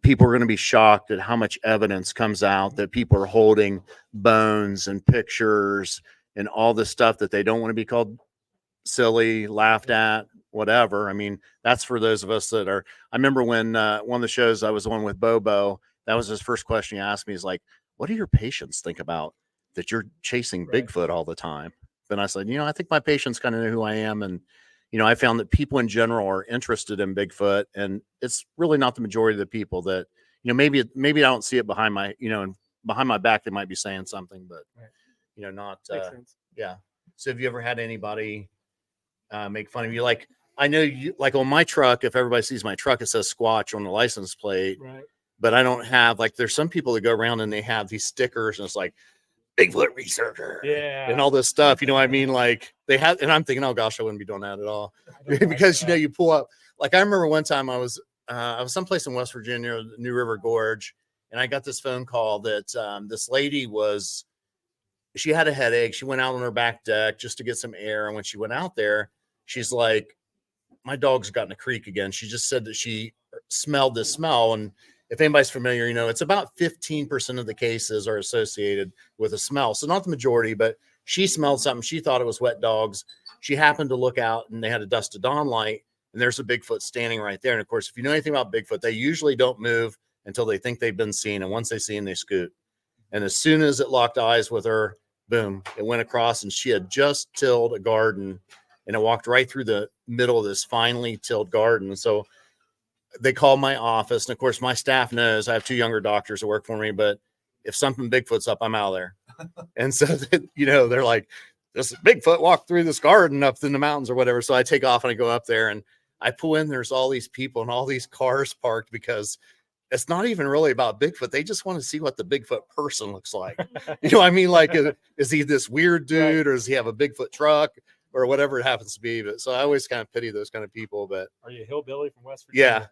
Speaker 1: people are going to be shocked at how much evidence comes out that people are holding bones and pictures and all this stuff that they don't want to be called silly, laughed at, whatever. I mean, that's for those of us that are. I remember when one of the shows I was on with Bobo, that was his first question he asked me, is like, what do your patients think about that you're chasing Bigfoot all the time? And I said, I think my patients kind of know who I am. And I found that people in general are interested in Bigfoot, and it's really not the majority of the people that, maybe I don't see it behind my, and behind my back, they might be saying something, but, not, yeah. So have you ever had anybody make fun of you? Like, I know you, like on my truck, if everybody sees my truck, it says Squatch on the license plate,
Speaker 3: Right.
Speaker 1: But I don't have, like, there's some people that go around and they have these stickers and it's like, Bigfoot researcher, and all this stuff. You know what I mean? Like they have, and I'm thinking, oh gosh, I wouldn't be doing that at all, because you pull up. Like I remember one time I was someplace in West Virginia, the New River Gorge, and I got this phone call that this lady she had a headache. She went out on her back deck just to get some air, and when she went out there, she's like, my dog's gotten a creak again. She just said that she smelled this smell, and if anybody's familiar, it's about 15% of the cases are associated with a smell. So not the majority, but she smelled something. She thought it was wet dogs. She happened to look out, and they had a dusk to dawn light, and there's a Bigfoot standing right there. And of course, if you know anything about Bigfoot, they usually don't move until they think they've been seen. And once they see him, they scoot. And as soon as it locked eyes with her, boom, it went across, and she had just tilled a garden, and it walked right through the middle of this finely tilled garden. And so they called my office, and of course my staff knows I have 2 younger doctors that work for me, but if something Bigfoot's up, I'm out of there. And so they're like, this Bigfoot walked through this garden up in the mountains or whatever. So I take off and I go up there, and I pull in, there's all these people and all these cars parked, because it's not even really about Bigfoot. They just want to see what the Bigfoot person looks like. You know what I mean? Like, is he this weird dude, or does he have a Bigfoot truck, or whatever it happens to be? But so I always kind of pity those kind of people. But
Speaker 3: are you a hillbilly from West Virginia?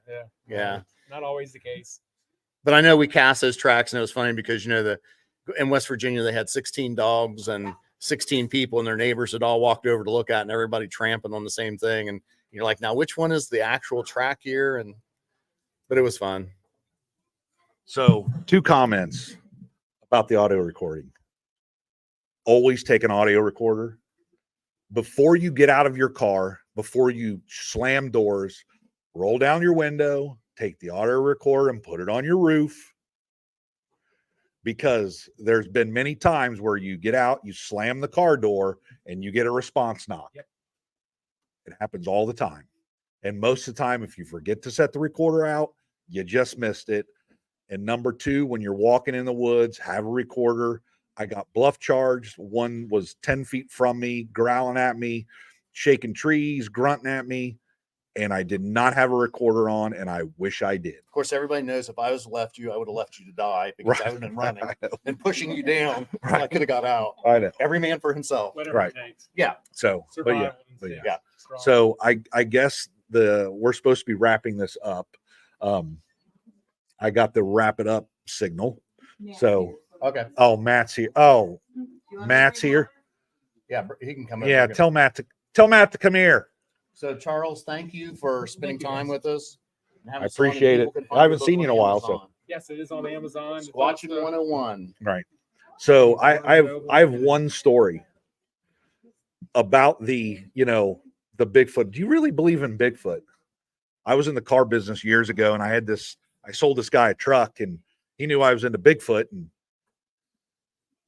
Speaker 1: Yeah.
Speaker 3: Not always the case.
Speaker 1: But I know we cast those tracks, and it was funny because in West Virginia they had 16 dogs and 16 people, and their neighbors had all walked over to look at, and everybody tramping on the same thing. And you're like, now which one is the actual track here? But it was fun.
Speaker 2: So 2 comments about the audio recording. Always take an audio recorder. Before you get out of your car, before you slam doors, roll down your window, take the audio recorder and put it on your roof. Because there's been many times where you get out, you slam the car door, and you get a response knock.
Speaker 3: Yep.
Speaker 2: It happens all the time. And most of the time, if you forget to set the recorder out, you just missed it. And number 2, when you're walking in the woods, have a recorder. I got bluff charged. One was 10 feet from me, growling at me, shaking trees, grunting at me. And I did not have a recorder on, and I wish I did.
Speaker 1: Of course, everybody knows if I was left you, I would have left you to die, because I would have been running and pushing you down. I could have got out.
Speaker 2: I know.
Speaker 1: Every man for himself.
Speaker 3: Whatever it takes.
Speaker 1: Yeah.
Speaker 2: So,
Speaker 3: Survival.
Speaker 2: but yeah.
Speaker 3: Strong.
Speaker 2: So I guess we're supposed to be wrapping this up. I got the wrap it up signal. So,
Speaker 1: Okay.
Speaker 2: oh, Matt's here. Oh, Matt's here.
Speaker 1: Yeah, he can come in.
Speaker 2: Yeah, tell Matt to come here.
Speaker 1: So, Charles, thank you for spending time with us.
Speaker 2: I appreciate it. I haven't seen you in a while, so.
Speaker 3: Yes, it is on Amazon.
Speaker 1: Squatching 101.
Speaker 2: Right. So I have one story about the Bigfoot. Do you really believe in Bigfoot? I was in the car business years ago, and I sold this guy a truck, and he knew I was into Bigfoot, and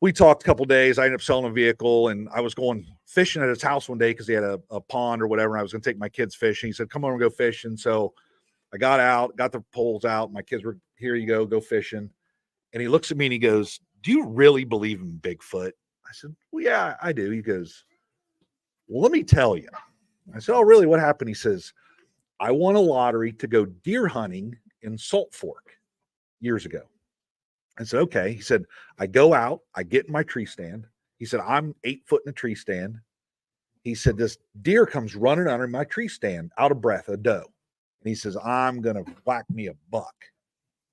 Speaker 2: we talked a couple days. I ended up selling a vehicle, and I was going fishing at his house one day because he had a pond or whatever, and I was going to take my kids fishing. He said, come over and go fishing. So I got out, got the poles out. My kids were, here you go fishing. And he looks at me and he goes, do you really believe in Bigfoot? I said, well, yeah, I do. He goes, well, let me tell you. I said, oh, really? What happened? He says, I won a lottery to go deer hunting in Salt Fork years ago. I said, okay. He said, I go out, I get in my tree stand. He said, I'm 8 foot in a tree stand. He said, this deer comes running under my tree stand, out of breath, a doe. And he says, I'm going to whack me a buck.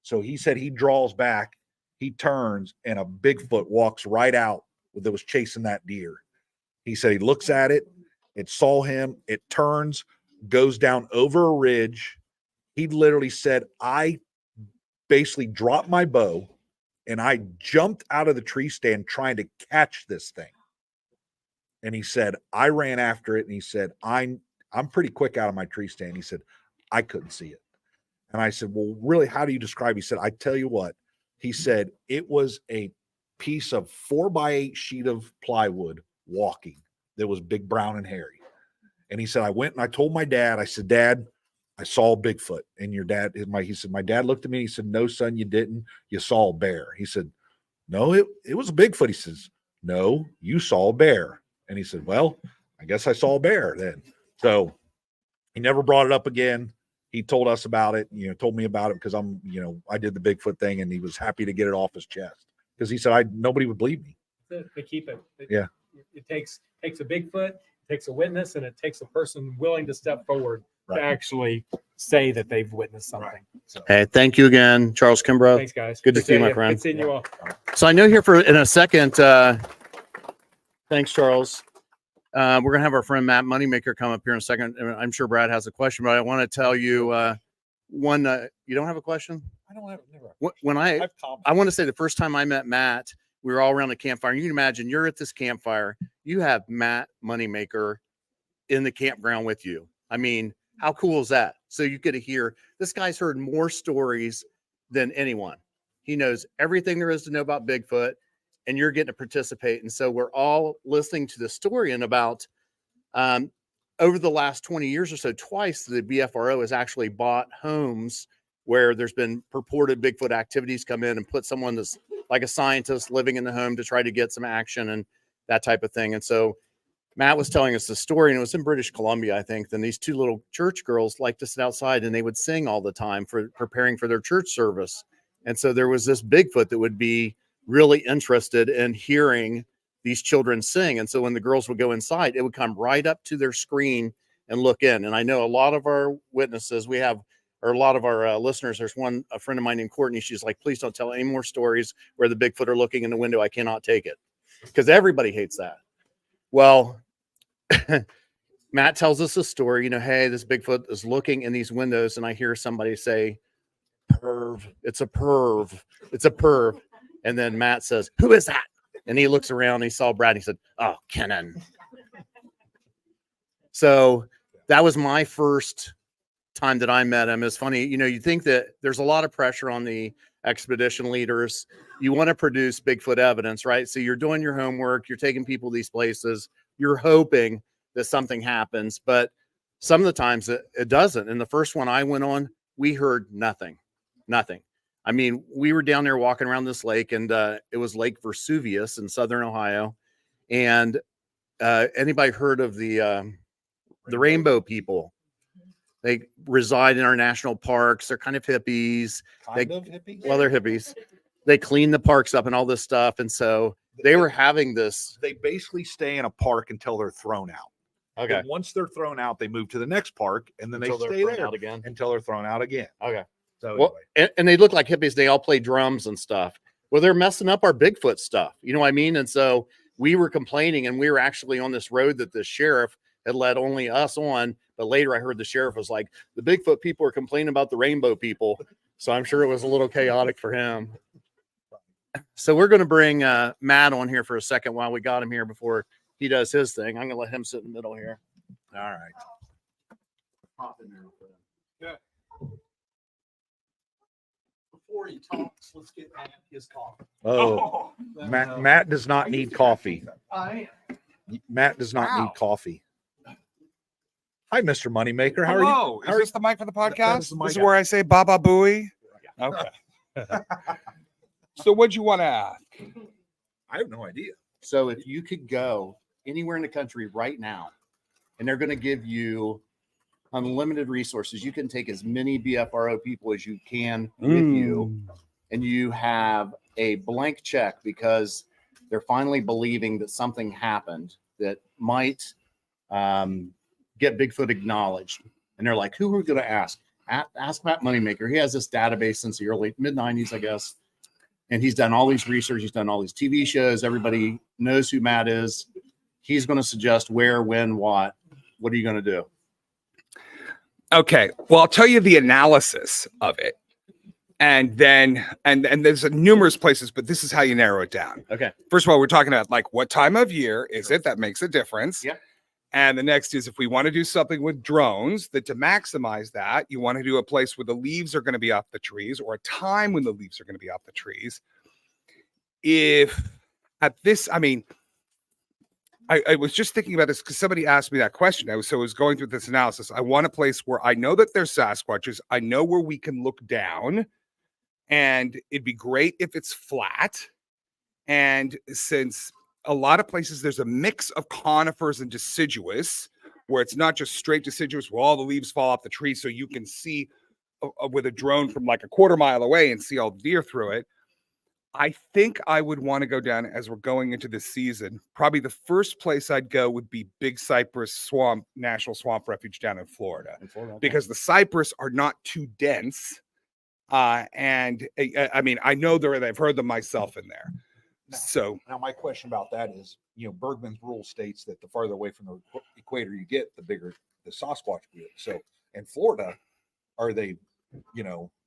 Speaker 2: So he said he draws back, he turns, and a Bigfoot walks right out that was chasing that deer. He said he looks at it, it saw him, it turns, goes down over a ridge. He literally said, I basically dropped my bow and I jumped out of the tree stand trying to catch this thing. And he said, I ran after it, and he said, I'm pretty quick out of my tree stand. He said, I couldn't see it. And I said, well, really, how do you describe it? He said, I tell you what. He said, it was a piece of 4x8 sheet of plywood walking that was big, brown, and hairy. And he said, I went and I told my dad, I said, Dad, I saw a Bigfoot. And your dad, he said, my dad looked at me and he said, no, son, you didn't. You saw a bear. He said, no, it was a Bigfoot. He says, no, you saw a bear. And he said, well, I guess I saw a bear then. So he never brought it up again. He told us about it, told me about it because I did the Bigfoot thing, and he was happy to get it off his chest because he said nobody would believe me.
Speaker 3: They keep it.
Speaker 2: Yeah.
Speaker 3: It takes a Bigfoot, it takes a witness, and it takes a person willing to step forward to actually say that they've witnessed something. Right. So,
Speaker 1: hey, thank you again, Charles Kimbrough.
Speaker 3: Thanks, guys.
Speaker 1: Good to see you, my friend.
Speaker 3: Good seeing you all.
Speaker 1: So I know here in a second, thanks, Charles. We're going to have our friend Matt Moneymaker come up here in a second. I'm sure Brad has a question, but I want to tell you one. You don't have a question?
Speaker 2: I don't have never.
Speaker 1: When I want to say the first time I met Matt, we were all around the campfire. You can imagine you're at this campfire. You have Matt Moneymaker in the campground with you. I mean, how cool is that? So you get to hear this guy's heard more stories than anyone. He knows everything there is to know about Bigfoot, and you're getting to participate. And so we're all listening to the story. And about over the last 20 years or so, twice the BFRO has actually bought homes where there's been purported Bigfoot activities come in and put someone that's like a scientist living in the home to try to get some action and that type of thing. And so Matt was telling us the story, and it was in British Columbia, I think. Then these two little church girls liked to sit outside, and they would sing all the time for preparing for their church service. And so there was this Bigfoot that would be really interested in hearing these children sing. And so when the girls would go inside, it would come right up to their screen and look in. And I know a lot of our witnesses, or a lot of our listeners, there's a friend of mine named Courtney. She's like, please don't tell any more stories where the Bigfoot are looking in the window. I cannot take it, because everybody hates that. Well, Matt tells us a story, hey, this Bigfoot is looking in these windows, and I hear somebody say, perv, it's a perv, it's a perv. And then Matt says, who is that? And he looks around, and he saw Brad, and he said, oh, Kennan. So that was my first time that I met him. It's funny, you think that there's a lot of pressure on the expedition leaders. You want to produce Bigfoot evidence, right? So you're doing your homework, you're taking people to these places, you're hoping that something happens, but some of the times it doesn't. And the first one I went on, we heard nothing. I mean, we were down there walking around this lake, and it was Lake Vesuvius in Southern Ohio. And anybody heard of the rainbow people? They reside in our national parks. They're kind of hippies.
Speaker 2: Hippies?
Speaker 1: Well, they're hippies. They clean the parks up and all this stuff. And so they were having this.
Speaker 2: They basically stay in a park until they're thrown out.
Speaker 1: Okay.
Speaker 2: And once they're thrown out, they move to the next park, and then
Speaker 1: Until
Speaker 2: they
Speaker 1: they're
Speaker 2: stay
Speaker 1: thrown
Speaker 2: there
Speaker 1: out again.
Speaker 2: until they're thrown out again.
Speaker 1: Okay.
Speaker 2: So
Speaker 1: Well, and they look like hippies. They all play drums and stuff. Well, they're messing up our Bigfoot stuff. You know what I mean? And so we were complaining, and we were actually on this road that the sheriff had let only us on. But later I heard the sheriff was like, the Bigfoot people are complaining about the rainbow people. So I'm sure it was a little chaotic for him. So we're going to bring Matt on here for a second while we got him here before he does his thing. I'm going to let him sit in the middle here.
Speaker 2: all right.
Speaker 1: Pop in there.
Speaker 4: Yeah. Before he talks, let's get Matt his coffee.
Speaker 2: Oh, Matt does not need coffee.
Speaker 4: I
Speaker 2: Matt does not need coffee. Hi, Mr. Moneymaker. How
Speaker 5: Hello.
Speaker 2: are you?
Speaker 5: Is this the mic for the podcast?
Speaker 2: is the mic.
Speaker 5: This is where I say Baba Booey. Okay. So what'd you want to ask?
Speaker 2: I have no idea.
Speaker 1: So if you could go anywhere in the country right now, and they're going to give you unlimited resources, you can take as many BFRO people as you can with you, and you have a blank check because they're finally believing that something happened that might get Bigfoot acknowledged. And they're like, who are we going to ask? Ask Matt Moneymaker. He has this database since the early mid-90s, I guess. And he's done all these research. He's done all these TV shows. Everybody knows who Matt is. He's going to suggest where, when, what. What are you going to do?
Speaker 5: Okay. Well, I'll tell you the analysis of it. And then, and there's numerous places, but this is how you narrow it down.
Speaker 1: Okay.
Speaker 5: First of all, we're talking about like what time of year is it? That makes a difference.
Speaker 1: Yeah.
Speaker 5: And the next is if we want to do something with drones, that to maximize that, you want to do a place where the leaves are going to be off the trees or a time when the leaves are going to be off the trees. If at this, I mean, I was just thinking about this because somebody asked me that question. I was going through this analysis. I want a place where I know that there's Sasquatches. I know where we can look down, and it'd be great if it's flat. And since a lot of places there's a mix of conifers and deciduous, where it's not just straight deciduous where all the leaves fall off the tree, so you can see with a drone from like a quarter mile away and see all the deer through it. I think I would want to go down as we're going into this season. Probably the first place I'd go would be Big Cypress Swamp National Swamp Refuge down in Florida, because the cypress are not too dense. And I mean, I know I've heard them myself in there. So
Speaker 2: Now, my question about that is, Bergman's rule states that the farther away from the equator you get, the bigger the Sasquatch is. So in Florida, are they,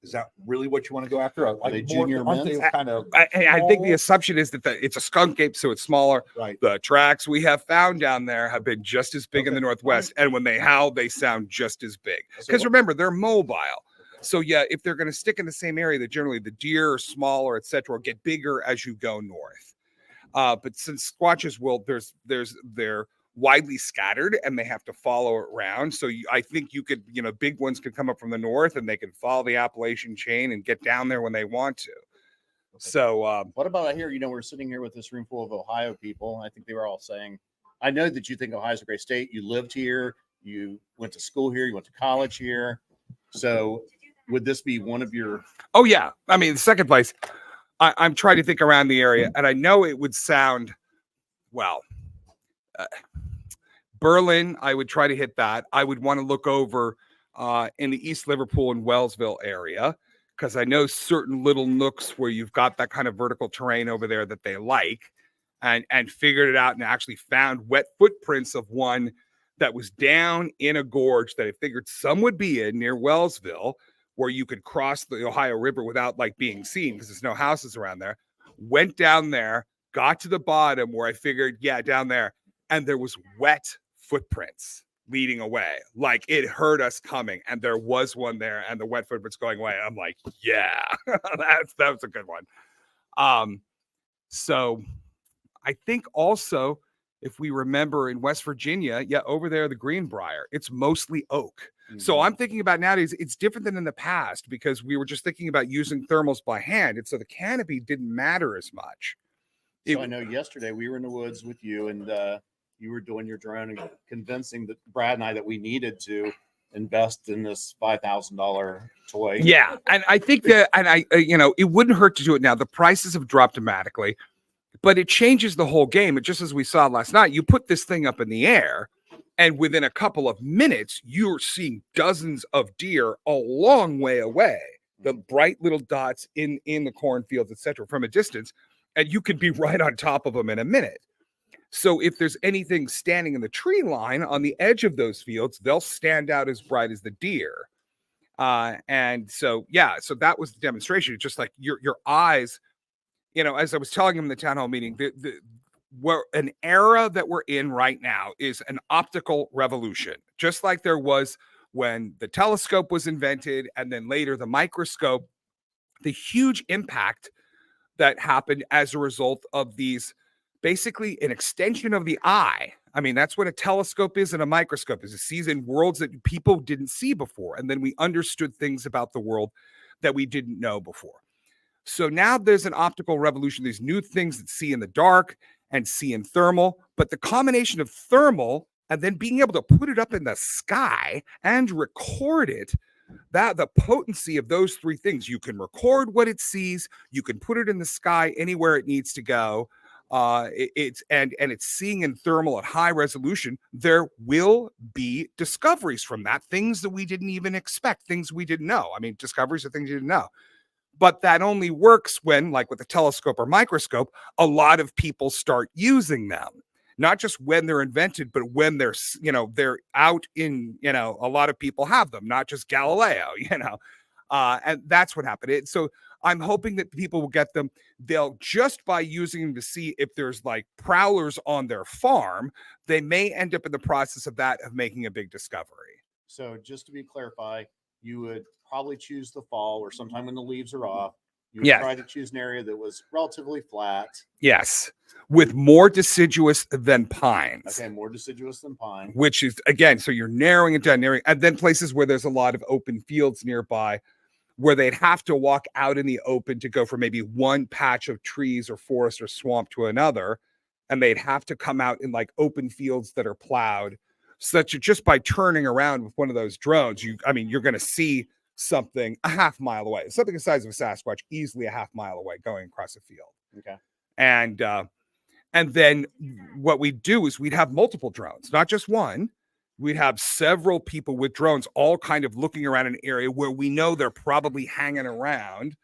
Speaker 2: is that really what you want to go after?
Speaker 1: Are they junior
Speaker 2: aren't
Speaker 1: men?
Speaker 2: they kind of
Speaker 5: I think the assumption is that it's a skunk ape, so it's smaller.
Speaker 2: right?
Speaker 5: The tracks we have found down there have been just as big in the Northwest. And when they howl, they sound just as big. Because remember, they're mobile. So yeah, if they're going to stick in the same area, that generally the deer are smaller, etc., get bigger as you go north. But since squatches they're widely scattered and they have to follow it around. So I think you could, big ones could come up from the north and they can follow the Appalachian chain and get down there when they want to. Okay. So
Speaker 1: what about I hear, we're sitting here with this room full of Ohio people. I think they were all saying, I know that you think Ohio's a great state. You lived here. You went to school here. You went to college here. So would this be one of your?
Speaker 5: Oh, yeah. I mean, the second place, I'm trying to think around the area, and I know it would sound, well, Berlin, I would try to hit that. I would want to look over in the East Liverpool and Wellsville area, because I know certain little nooks where you've got that kind of vertical terrain over there that they like, and figured it out and actually found wet footprints of one that was down in a gorge that I figured some would be in near Wellsville, where you could cross the Ohio River without like being seen because there's no houses around there. Went down there, got to the bottom where I figured, yeah, down there. And there was wet footprints leading away. Like it heard us coming. And there was one there and the wet footprints going away. I'm like, yeah, that's a good one. So I think also, if we remember in West Virginia, over there, the Greenbrier, it's mostly oak. Mm-hmm. So I'm thinking about nowadays, it's different than in the past because we were just thinking about using thermals by hand. And so the canopy didn't matter as much.
Speaker 1: So I know yesterday we were in the woods with you and you were doing your drone and convincing Brad and I that we needed to invest in this $5,000 toy.
Speaker 5: Yeah. And I think that, and it wouldn't hurt to do it now. The prices have dropped dramatically, but it changes the whole game. And just as we saw last night, you put this thing up in the air and within a couple of minutes, you're seeing dozens of deer a long way away. the bright little dots in the cornfields, etc., from a distance, and you could be right on top of them in a minute. So if there's anything standing in the tree line on the edge of those fields, they'll stand out as bright as the deer. And so, yeah, so that was the demonstration. It's just like your eyes, as I was telling him in the town hall meeting, we're an era that we're in right now is an optical revolution, just like there was when the telescope was invented and then later the microscope. The huge impact that happened as a result of these, basically an extension of the eye. I mean, that's what a telescope is and a microscope is. It sees in worlds that people didn't see before. And then we understood things about the world that we didn't know before. So now there's an optical revolution. These new things that see in the dark and see in thermal, but the combination of thermal and then being able to put it up in the sky and record it, that the potency of those three things, you can record what it sees, you can put it in the sky anywhere it needs to go. It's seeing in thermal at high resolution. There will be discoveries from that, things that we didn't even expect, things we didn't know. I mean, discoveries of things you didn't know. But that only works when, like with a telescope or microscope, a lot of people start using them. Not just when they're invented, but when they're out in, a lot of people have them, not just Galileo, and that's what happened. So I'm hoping that people will get them. They'll just by using them to see if there's like prowlers on their farm, they may end up in the process of making a big discovery.
Speaker 1: So just to be clarify, you would probably choose the fall or sometime when the leaves are off. You would try to choose an area that was relatively flat.
Speaker 5: Yes. With more deciduous than pines.
Speaker 1: Okay, more deciduous than pine.
Speaker 5: Which is, again, so you're narrowing it down, and then places where there's a lot of open fields nearby where they'd have to walk out in the open to go from maybe one patch of trees or forest or swamp to another. And they'd have to come out in like open fields that are plowed. So that just by turning around with one of those drones, you're going to see something a half mile away, something the size of a Sasquatch, easily a half mile away going across a field.
Speaker 1: Okay.
Speaker 5: And then what we'd do is we'd have multiple drones, not just one. We'd have several people with drones all kind of looking around an area where we know they're probably hanging around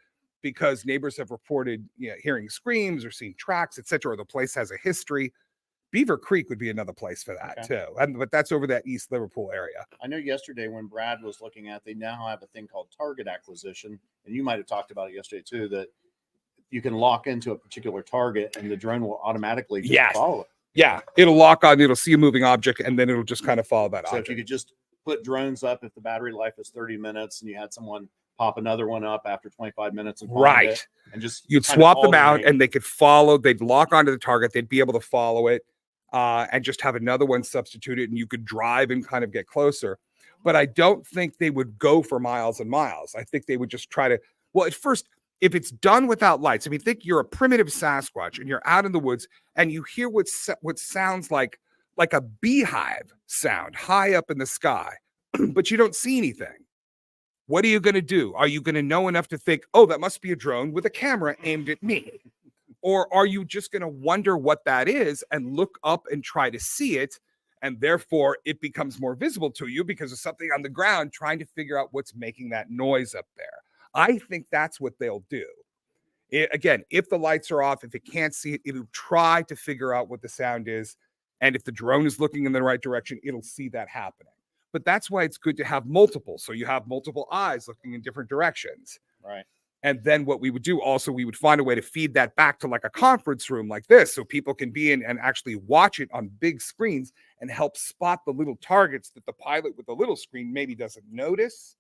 Speaker 5: because neighbors have reported hearing screams or seeing tracks, etc., or the place has a history. Beaver Creek would be another place for that too. But that's over that East Liverpool area.
Speaker 1: I know yesterday when Brad was looking at, they now have a thing called target acquisition. And you might've talked about it yesterday too, that you can lock into a particular target and the drone will automatically just follow it.
Speaker 5: Yeah. It'll lock on, it'll see a moving object and then it'll just kind of follow that object.
Speaker 1: So if you could just put drones up, if the battery life is 30 minutes and you had someone pop another one up after 25 minutes and find it, and just
Speaker 5: you'd swap them out and they could follow, they'd lock onto the target, they'd be able to follow it. And just have another one substituted and you could drive and kind of get closer. But I don't think they would go for miles and miles. I think they would just try to, at first, if it's done without lights, I mean, think you're a primitive Sasquatch and you're out in the woods and you hear what sounds like a beehive sound high up in the sky, but you don't see anything. What are you going to do? Are you going to know enough to think, oh, that must be a drone with a camera aimed at me? Or are you just going to wonder what that is and look up and try to see it? And therefore it becomes more visible to you because of something on the ground trying to figure out what's making that noise up there. I think that's what they'll do. Again, if the lights are off, if it can't see it, it'll try to figure out what the sound is. And if the drone is looking in the right direction, it'll see that happening. But that's why it's good to have multiple. So you have multiple eyes looking in different directions.
Speaker 1: Right.
Speaker 5: And then what we would do also, we would find a way to feed that back to like a conference room like this so people can be in and actually watch it on big screens and help spot the little targets that the pilot with the little screen maybe doesn't notice.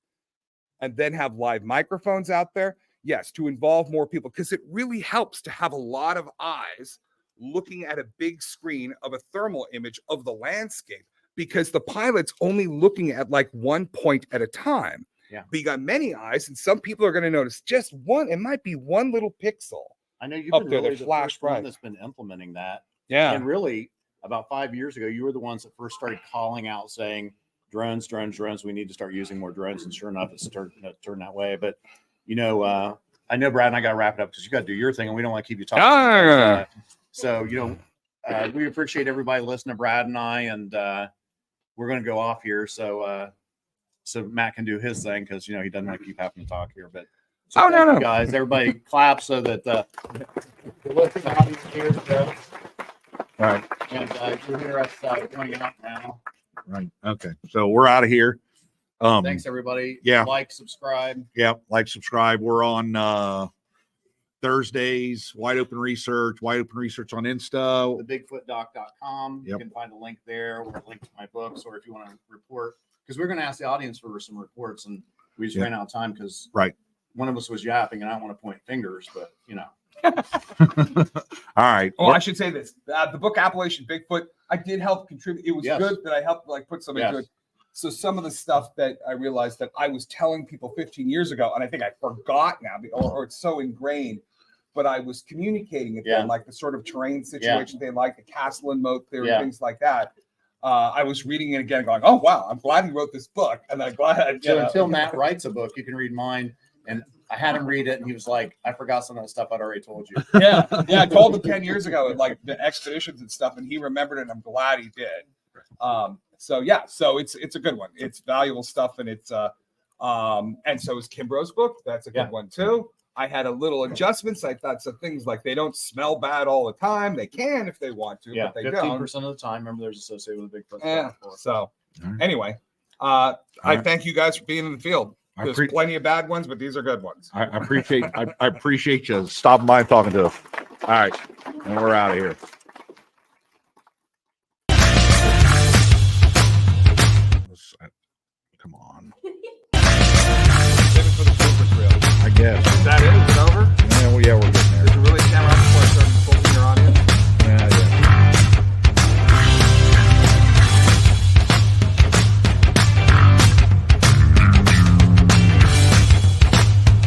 Speaker 5: And then have live microphones out there. Yes, to involve more people because it really helps to have a lot of eyes looking at a big screen of a thermal image of the landscape because the pilot's only looking at like one point at a time.
Speaker 1: Yeah.
Speaker 5: But you got many eyes, and some people are going to notice just one. It might be one little pixel.
Speaker 1: I know you've
Speaker 5: up
Speaker 1: been
Speaker 5: there
Speaker 1: really
Speaker 5: that
Speaker 1: the
Speaker 5: flash
Speaker 1: first one
Speaker 5: bright.
Speaker 1: that's been implementing that.
Speaker 5: Yeah.
Speaker 1: And really, about 5 years ago, you were the ones that first started calling out saying, drones, drones, drones. We need to start using more drones. And sure enough, it's starting to turn that way. But, I know, Brad, and I got to wrap it up because you got to do your thing, and we don't want to keep you talking. So, we appreciate everybody listening to Brad and I, and we're going to go off here. So Matt can do his thing because, he doesn't like to keep having to talk here. But So
Speaker 2: Oh, no,
Speaker 1: thank you
Speaker 2: no.
Speaker 1: guys, everybody clap so that the listening audience hears this.
Speaker 2: All right.
Speaker 1: And you hear us going out now.
Speaker 2: Right. Okay. So we're out of here.
Speaker 1: Thanks, everybody.
Speaker 2: yeah.
Speaker 1: Like, subscribe.
Speaker 2: Yeah. Like, subscribe. We're on Thursdays, Wide Open Research on Insta.
Speaker 1: thebigfootdoc.com. You
Speaker 2: Yep.
Speaker 1: can find a link there or a link to my books, or if you want to report, because we're going to ask the audience for some reports, and we just
Speaker 2: Yeah.
Speaker 1: ran out of time because
Speaker 2: Right.
Speaker 1: one of us was yapping, and I don't want to point fingers, but you know.
Speaker 2: All right.
Speaker 5: Oh, I should say this. The book Appalachian Bigfoot, I did help contribute. It was
Speaker 1: Yes.
Speaker 5: good that I helped like put some into
Speaker 1: Yes.
Speaker 5: it. So some of the stuff that I realized that I was telling people 15 years ago, and I think I forgot now, or it's so ingrained, but I was communicating it
Speaker 1: Yeah.
Speaker 5: then, like the sort of terrain situation they like, the castle and moat theory,
Speaker 1: Yeah.
Speaker 5: things like that. I was reading it again, going, "Oh wow, I'm glad he wrote this book," and I'm glad.
Speaker 1: So until Matt writes a book, you can read mine. And I had him read it, and he was like, "I forgot some of the stuff I'd already told you."
Speaker 5: yeah, I told him 10 years ago, like the expeditions and stuff, and he remembered it. And I'm glad he did. So yeah, so it's a good one. It's valuable stuff, and it's and so is Kimbrough's book. That's a good
Speaker 1: Yeah.
Speaker 5: one too. I had a little adjustments. I thought some things like they don't smell bad all the time. They can if they want to,
Speaker 1: Yeah,
Speaker 5: but they
Speaker 1: 15%
Speaker 5: don't.
Speaker 1: of the time. Remember, there's associated with Bigfoot.
Speaker 5: Yeah. So
Speaker 2: All right.
Speaker 5: anyway,
Speaker 2: All
Speaker 5: I
Speaker 2: right.
Speaker 5: thank you guys for being in the field.
Speaker 2: I
Speaker 5: There's
Speaker 2: pre-
Speaker 5: plenty of bad ones, but these are good ones.
Speaker 2: I appreciate you stopping by and talking to us. All right. And we're out of here.